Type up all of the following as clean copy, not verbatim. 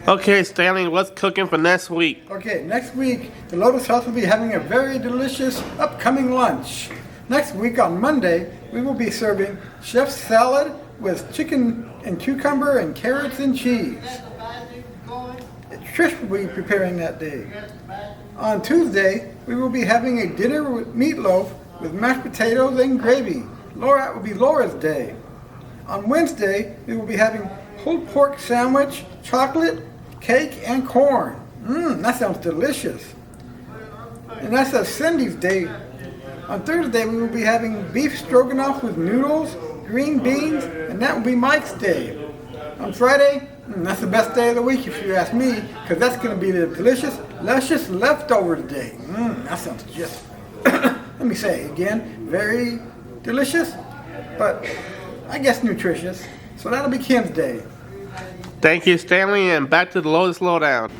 Okay, Stanley, what's cooking for next week? Okay, next week, the Lotus House will be having a very delicious upcoming lunch. Next week on Monday, we will be serving chef's salad with chicken and cucumber and carrots and cheese. Tricia will be preparing that day. On Tuesday, we will be having a dinner with meatloaf with mashed potatoes and gravy. That will be Laura's day. On Wednesday, we will be having pulled pork sandwich, chocolate, cake, and corn. That sounds delicious. And that's Cindy's day. On Thursday, we will be having beef stroganoff with noodles, green beans, and that will be Mike's day. On Friday, that's the best day of the week if you ask me, because that's going to be the delicious, luscious leftovers day. That sounds just, let me say it again, very delicious, but I guess nutritious. So that'll be Kim's day. Thank you, Stanley, and back to the Lotus Lowdown.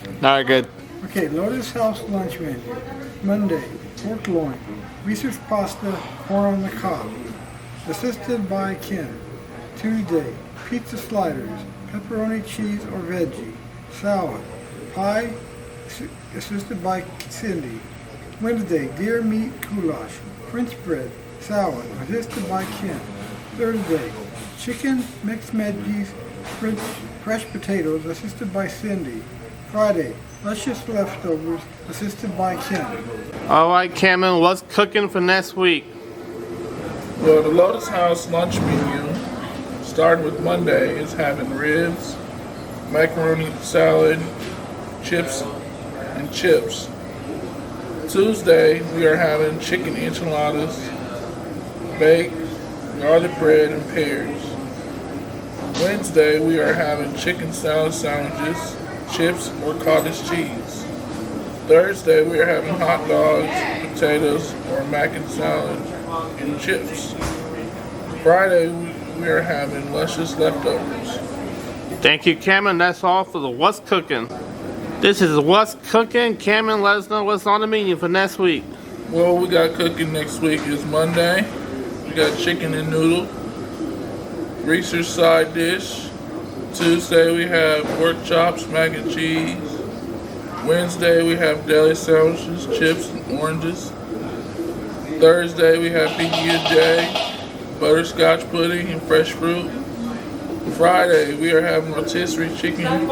All right, good. Okay, Lotus House lunch menu. Monday, pork loin, research pasta, corn on the cob, assisted by Kim. Tuesday, pizza sliders, pepperoni, cheese, or veggie, salad, pie, assisted by Cindy. Wednesday, deer meat goulash, French bread, salad, assisted by Kim. Thursday, chicken, mixed veggies, fresh potatoes, assisted by Cindy. Friday, luscious leftovers, assisted by Kim. All right, Cambron, what's cooking for next week? Well, the Lotus House lunch menu, starting with Monday, is having ribs, macaroni salad, chips, and chips. Tuesday, we are having chicken enchiladas, baked, garlic bread, and pears. Wednesday, we are having chicken salad sandwiches, chips, or cottage cheese. Thursday, we are having hot dogs, potatoes, or mac and salad, and chips. Friday, we are having luscious leftovers. Thank you, Cambron. That's all for the What's Cooking. This is What's Cooking. Cambron, let us know what's on the menu for next week. Well, we got cooking next week is Monday. We got chicken and noodle, research side dish. Tuesday we have pork chops, mac and cheese. Wednesday we have deli sandwiches, chips, and oranges. Thursday we have PB&J, butterscotch pudding, and fresh fruit. Friday we are having rotisserie chicken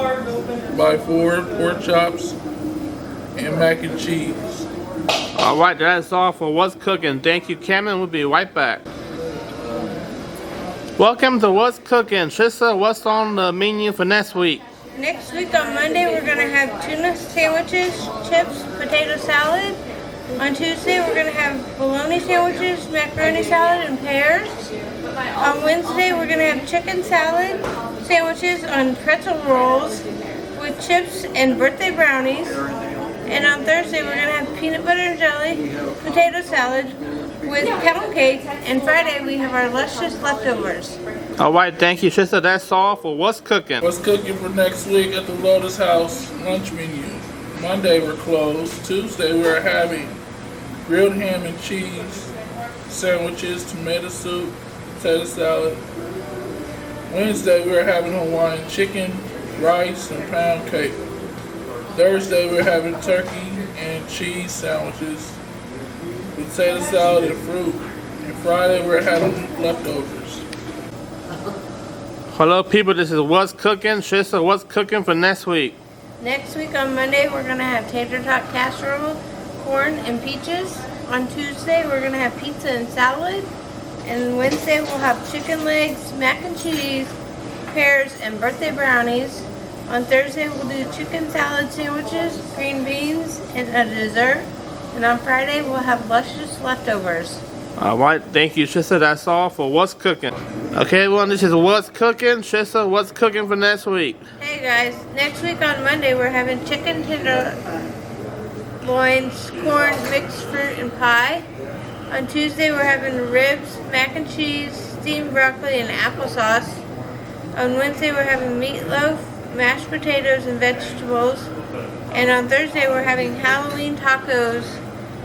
by 4, pork chops, and mac and cheese. All right, that's all for What's Cooking. Thank you, Cambron. We'll be right back. Welcome to What's Cooking. Tricia, what's on the menu for next week? Next week on Monday, we're going to have tuna sandwiches, chips, potato salad. On Tuesday, we're going to have bologna sandwiches, macaroni salad, and pears. On Wednesday, we're going to have chicken salad sandwiches on pretzel rolls with chips and birthday brownies. And on Thursday, we're going to have peanut butter and jelly, potato salad with pound cake. And Friday, we have our luscious leftovers. All right, thank you, Tricia. That's all for What's Cooking. What's cooking for next week at the Lotus House lunch menu? Monday we're closed. Tuesday we're having grilled ham and cheese sandwiches, tomato soup, potato salad. Wednesday we're having Hawaiian chicken, rice, and pound cake. Thursday we're having turkey and cheese sandwiches, potato salad, and fruit. And Friday we're having leftovers. Hello, people. This is What's Cooking. Tricia, what's cooking for next week? Next week on Monday, we're going to have tater tot casserole, corn, and peaches. On Tuesday, we're going to have pizza and salad. And Wednesday, we'll have chicken legs, mac and cheese, pears, and birthday brownies. On Thursday, we'll do chicken salad sandwiches, green beans, and a dessert. And on Friday, we'll have luscious leftovers. All right, thank you, Tricia. That's all for What's Cooking. Okay, everyone, this is What's Cooking. Tricia, what's cooking for next week? Hey guys, next week on Monday, we're having chicken tenderloins, corn, mixed fruit, and pie. On Tuesday, we're having ribs, mac and cheese, steamed broccoli, and applesauce. On Wednesday, we're having meatloaf, mashed potatoes, and vegetables. And on Thursday, we're having Halloween tacos,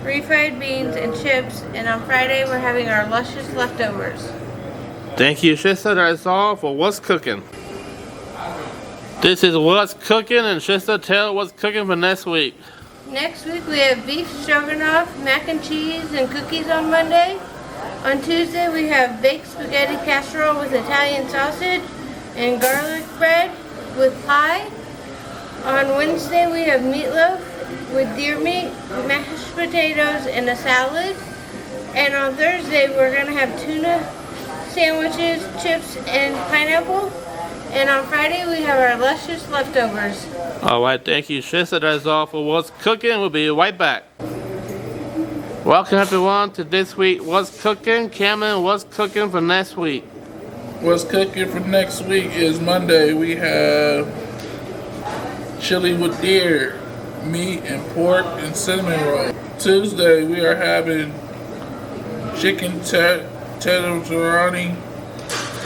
refried beans, and chips. And on Friday, we're having our luscious leftovers. Thank you, Tricia. That's all for What's Cooking. This is what's cooking, and Tricia, tell what's cooking for next week. Next week we have beef stroganoff, mac and cheese, and cookies on Monday. On Tuesday we have baked spaghetti casserole with Italian sausage and garlic bread with pie. On Wednesday we have meatloaf with deer meat, mashed potatoes, and a salad. And on Thursday we're going to have tuna sandwiches, chips, and pineapple. And on Friday we have our luscious leftovers. Alright, thank you, Tricia. That's all for what's cooking. We'll be right back. Welcome everyone to this week What's Cooking. Cameron, what's cooking for next week? What's cooking for next week is Monday. We have chili with deer, meat and pork and cinnamon roll. Tuesday we are having chicken tartare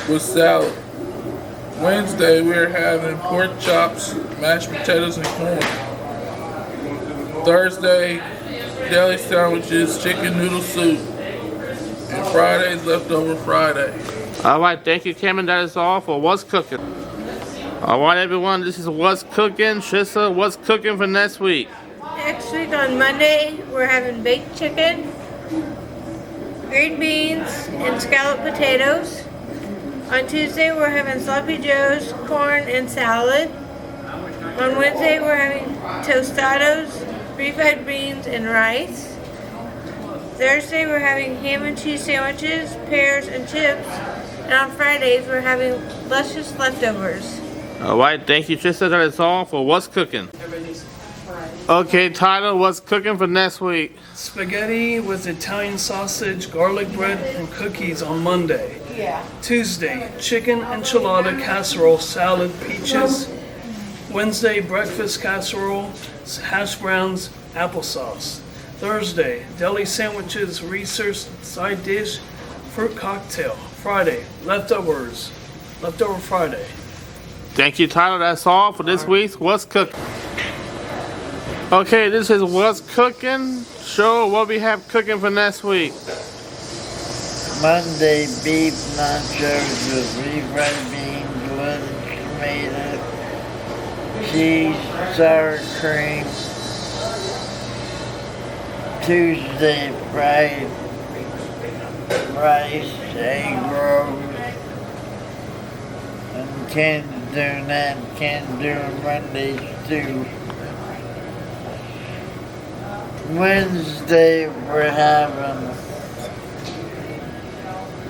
with salad. Wednesday we are having pork chops, mashed potatoes and corn. Thursday, deli sandwiches, chicken noodle soup. And Friday's leftover Friday. Alright, thank you, Cameron. That is all for what's cooking. Alright everyone, this is what's cooking. Tricia, what's cooking for next week? Next week on Monday we're having baked chicken, green beans, and scalloped potatoes. On Tuesday we're having sloppy joes, corn, and salad. On Wednesday we're having tostados, refried beans, and rice. Thursday we're having ham and cheese sandwiches, pears, and chips. And on Fridays we're having luscious leftovers. Alright, thank you, Tricia. That is all for what's cooking. Okay, Tyler, what's cooking for next week? Spaghetti with Italian sausage, garlic bread, and cookies on Monday. Tuesday, chicken enchilada casserole, salad, peaches. Wednesday, breakfast casserole, hash browns, applesauce. Thursday, deli sandwiches, research, side dish, fruit cocktail. Friday, leftover Friday. Thank you, Tyler. That's all for this week's What's Cooking. Okay, this is What's Cooking. Show what we have cooking for next week. Monday, beef nachos with refried beans, lettuce, tomato, cheese, sour cream. Tuesday, fried rice, egg rolls, and canned doing that, canned doing Mondays too. Wednesday, we're having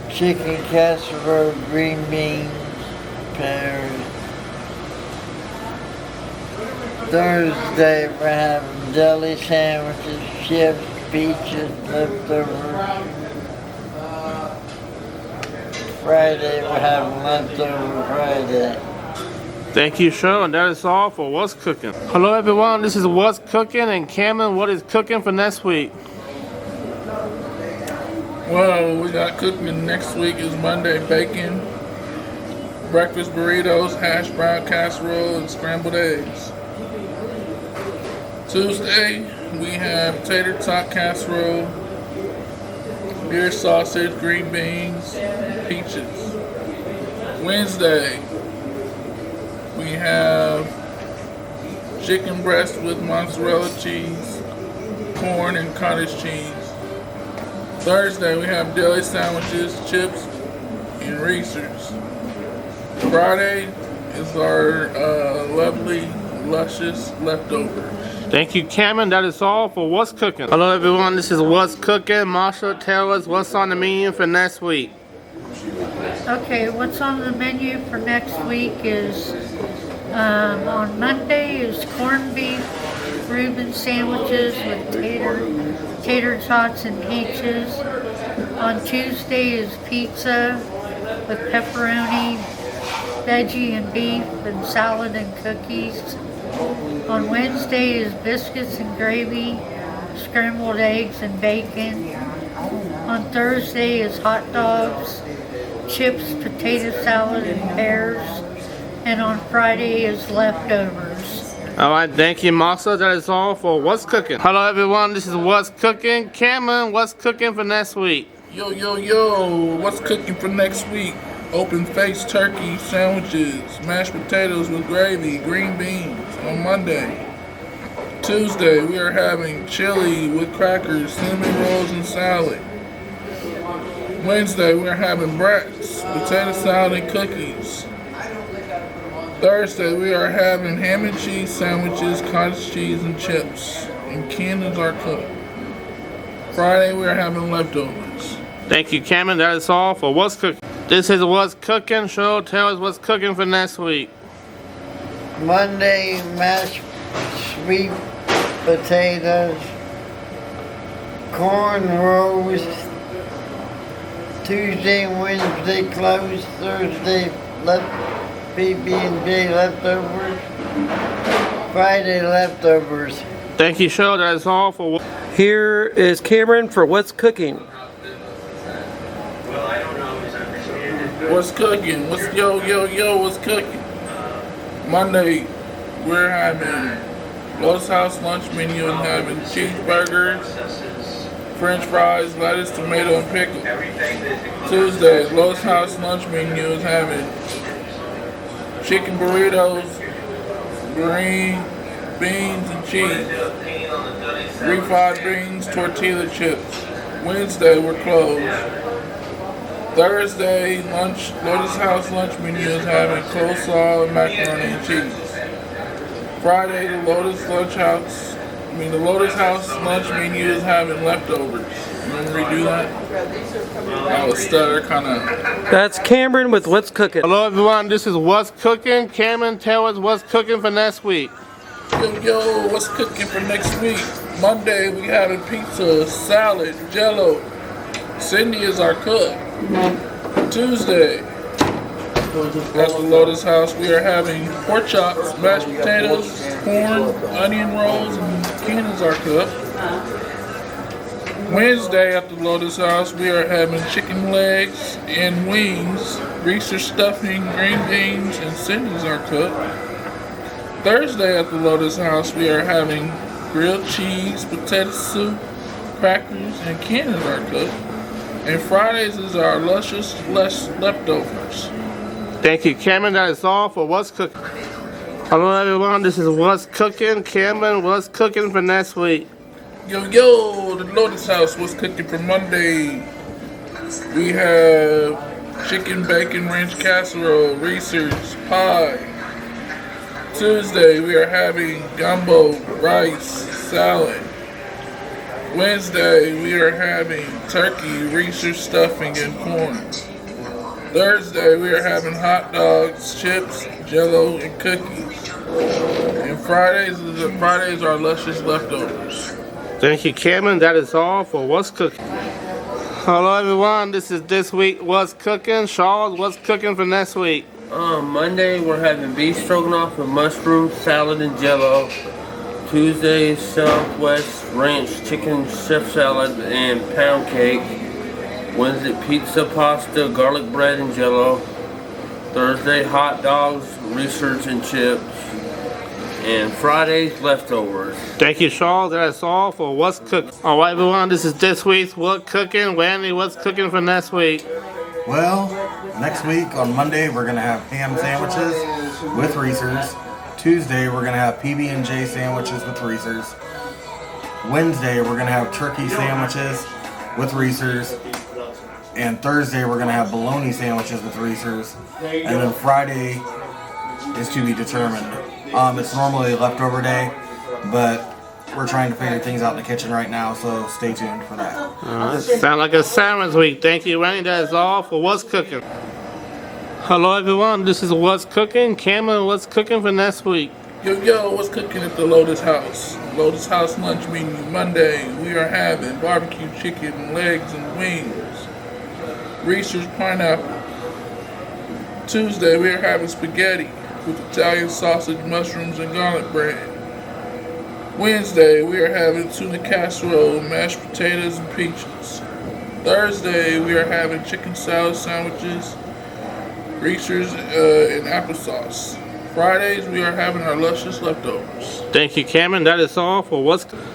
chicken casserole, green beans, pears. Thursday, we're having deli sandwiches, chips, peaches, leftovers. Friday, we're having leftover Friday. Thank you, Cheryl, and that is all for What's Cooking. Hello, everyone. This is What's Cooking, and Cameron, what is cooking for next week? Well, we got cooking next week is Monday, bacon, breakfast burritos, hash brown casserole, and scrambled eggs. Tuesday, we have tater tot casserole, beer sausage, green beans, peaches. Wednesday, we have chicken breast with mozzarella cheese, corn, and cottage cheese. Thursday, we have deli sandwiches, chips, and research. Friday is our lovely, luscious leftovers. Thank you, Cameron. That is all for What's Cooking. Hello, everyone. This is What's Cooking. Marshall, tell us what's on the menu for next week. Okay, what's on the menu for next week is on Monday is corned beef Reuben sandwiches with tater tots and peaches. On Tuesday is pizza with pepperoni, veggie and beef, and salad and cookies. On Wednesday is biscuits and gravy, scrambled eggs and bacon. On Thursday is hot dogs, chips, potato salad, and pears. And on Friday is leftovers. Alright, thank you, Marcel. That is all for What's Cooking. Hello, everyone. This is What's Cooking. Cameron, what's cooking for next week? Yo, what's cooking for next week? open-faced turkey sandwiches, mashed potatoes with gravy, green beans on Monday. Tuesday, we are having chili with crackers, cinnamon rolls, and salad. Wednesday, we are having brats, potato salad, and cookies. Thursday, we are having ham and cheese sandwiches, cottage cheese, and chips. And cannons are cooked. Friday, we are having leftovers. Thank you, Cameron. That is all for What's Cooking. This is What's Cooking. Cheryl, tell us what's cooking for next week. Monday, mashed sweet potatoes, corn rolls. Tuesday and Wednesday closed. Thursday PB&J leftovers. Friday leftovers. Thank you, Cheryl. That is all for Here is Cambron for What's Cooking. What's cooking? What's what's cooking? Monday, we're having Lotus House lunch menu and having cheeseburgers, French fries, lettuce, tomato, and pickle. Tuesday, Lotus House lunch menu is having chicken burritos, green beans and cheese, refried beans, tortilla chips. Wednesday, we're closed. Thursday, lunch, Lotus House lunch menu is having coleslaw and macaroni and cheese. Friday, the Lotus House lunch menu is having leftovers. Remember we do that? I was stutter, kind of. That's Cambron with What's Cooking. Hello, everyone. This is What's Cooking. Cameron, tell us what's cooking for next week. Yo, what's cooking for next week? Monday, we having pizza, salad, jello. Cindy is our cook. Tuesday, at the Lotus House, we are having pork chops, mashed potatoes, corn, onion rolls, and Ken is our cook. Wednesday, at the Lotus House, we are having chicken legs and wings, Reese's stuffing, green beans, and Cindy's our cook. Thursday, at the Lotus House, we are having grilled cheese, potato soup, crackers, and Ken is our cook. And Fridays is our luscious leftovers. Thank you, Cameron. That is all for What's Cooking. Hello, everyone. This is What's Cooking. Cameron, what's cooking for next week? Yo, the Lotus House was cooking for Monday. We have chicken bacon ranch casserole, Reese's pie. Tuesday, we are having gumbo, rice, salad. Wednesday, we are having turkey, Reese's stuffing, and corn. Thursday, we are having hot dogs, chips, jello, and cookies. And Fridays are luscious leftovers. Thank you, Cameron. That is all for What's Cooking. Hello, everyone. This is This Week What's Cooking. Charles, what's cooking for next week? Monday, we're having beef stroganoff with mushroom, salad, and jello. Tuesday, Southwest Ranch chicken chef salad and pound cake. Wednesday, pizza, pasta, garlic bread, and jello. Thursday, hot dogs, research, and chips. And Friday, leftovers. Thank you, Charles. That's all for What's Cooking. All right, everyone. This is This Week's What's Cooking. Randy, what's cooking for next week? Well, next week on Monday, we're going to have ham sandwiches with Reese's. Tuesday, we're going to have PB&J sandwiches with Reese's. Wednesday, we're going to have turkey sandwiches with Reese's. And Thursday, we're going to have bologna sandwiches with Reese's. And then Friday is to be determined. It's normally a leftover day, but we're trying to figure things out in the kitchen right now, so stay tuned for that. Sound like a sandwich week. Thank you, Randy. That is all for What's Cooking. Hello, everyone. This is What's Cooking. Cameron, what's cooking for next week? Yo, what's cooking at the Lotus House? Lotus House lunch menu. Monday, we are having barbecue chicken, legs, and wings. Reese's pineapple. Tuesday, we are having spaghetti with Italian sausage, mushrooms, and garlic bread. Wednesday, we are having tuna casserole, mashed potatoes, and peaches. Thursday, we are having chicken salad sandwiches, Reese's, and applesauce. Fridays, we are having our luscious leftovers. Thank you, Cameron. That is all for What's Cooking.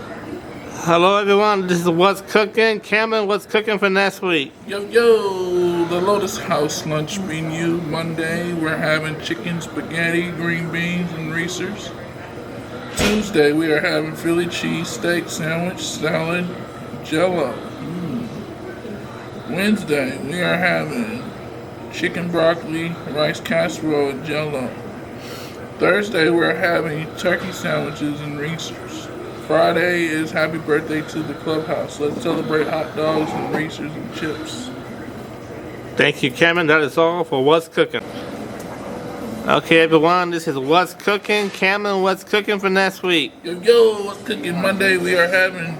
Hello, everyone. This is What's Cooking. Cameron, what's cooking for next week? Yo, the Lotus House lunch menu. Monday, we're having chicken, spaghetti, green beans, and Reese's. Tuesday, we are having Philly cheese steak sandwich, salad, Jell-O. Wednesday, we are having chicken broccoli, rice casserole, and Jell-O. Thursday, we're having turkey sandwiches and Reese's. Friday is happy birthday to the Clubhouse. Let's celebrate hot dogs and Reese's and chips. Thank you, Cameron. That is all for What's Cooking. Okay, everyone, this is What's Cooking. Cameron, what's cooking for next week? Yo, what's cooking? Monday, we are having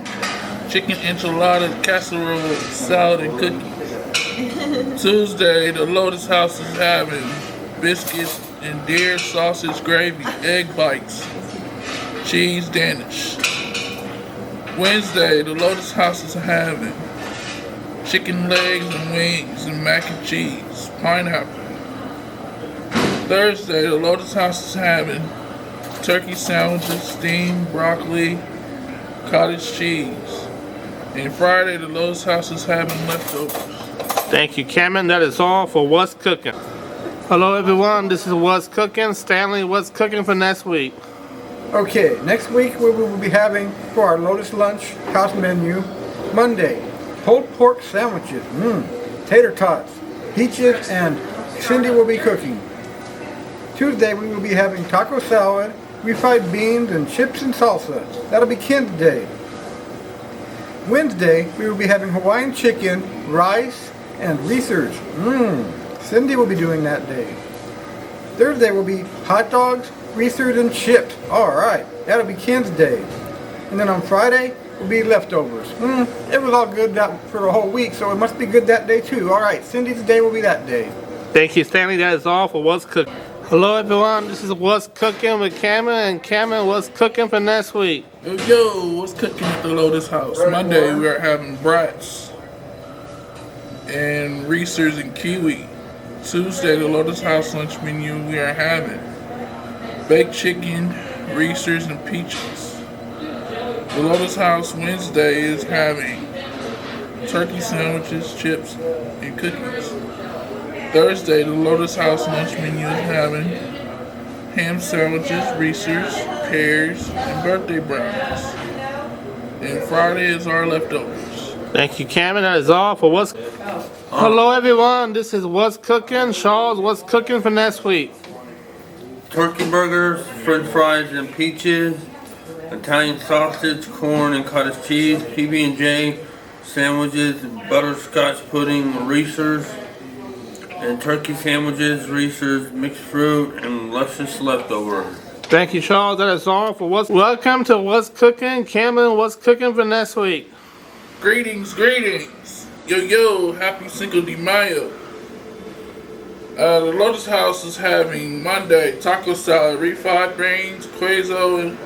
chicken enchilada, casserole, salad, and cookies. Tuesday, the Lotus House is having biscuits and deer sausage gravy, egg bites, cheese Danish. Wednesday, the Lotus House is having chicken legs and wings and mac and cheese, pineapple. Thursday, the Lotus House is having turkey sandwiches, steamed broccoli, cottage cheese. And Friday, the Lotus House is having leftovers. Thank you, Cameron. That is all for What's Cooking. Hello, everyone. This is What's Cooking. Stanley, what's cooking for next week? Okay, next week we will be having for our Lotus Lunch House menu, Monday, pulled pork sandwiches, tater tots, peaches, and Cindy will be cooking. Tuesday we will be having taco salad, refried beans, and chips and salsa. That'll be Ken's day. Wednesday we will be having Hawaiian chicken, rice, and Reese's. Cindy will be doing that day. Thursday will be hot dogs, Reese's, and chips. Alright, that'll be Ken's day. And then on Friday will be leftovers. It was all good for the whole week, so it must be good that day too. Alright, Cindy's day will be that day. Thank you, Stanley. That is all for What's Cooking. Hello, everyone. This is What's Cooking with Cameron. And Cameron, what's cooking for next week? Yo, what's cooking at the Lotus House? Monday, we are having brats and Reese's and kiwi. Tuesday, the Lotus House lunch menu, we are having baked chicken, Reese's, and peaches. The Lotus House Wednesday is having turkey sandwiches, chips, and cookies. Thursday, the Lotus House lunch menu is having ham sandwiches, Reese's, pears, and birthday brownies. And Friday is our leftovers. Thank you, Cameron. That is all for What's Hello, everyone. This is What's Cooking. Charles, what's cooking for next week? Turkey burgers, french fries and peaches, Italian sausage, corn and cottage cheese, PB&J sandwiches, butterscotch pudding, Reese's, and turkey sandwiches, Reese's, mixed fruit, and luscious leftovers. Thank you, Charles. That is all for What's. Welcome to What's Cooking. Cameron, what's cooking for next week? Greetings. Yo, happy Cinco de Mayo. The Lotus House is having Monday taco salad, refried beans, queso, and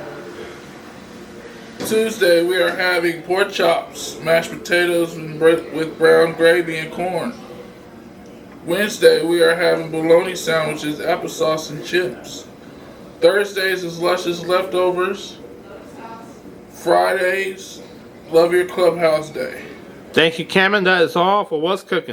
Tuesday we are having pork chops, mashed potatoes with brown gravy and corn. Wednesday we are having bologna sandwiches, applesauce, and chips. Thursdays is luscious leftovers. Fridays, love your Clubhouse day. Thank you, Cameron. That is all for What's Cooking.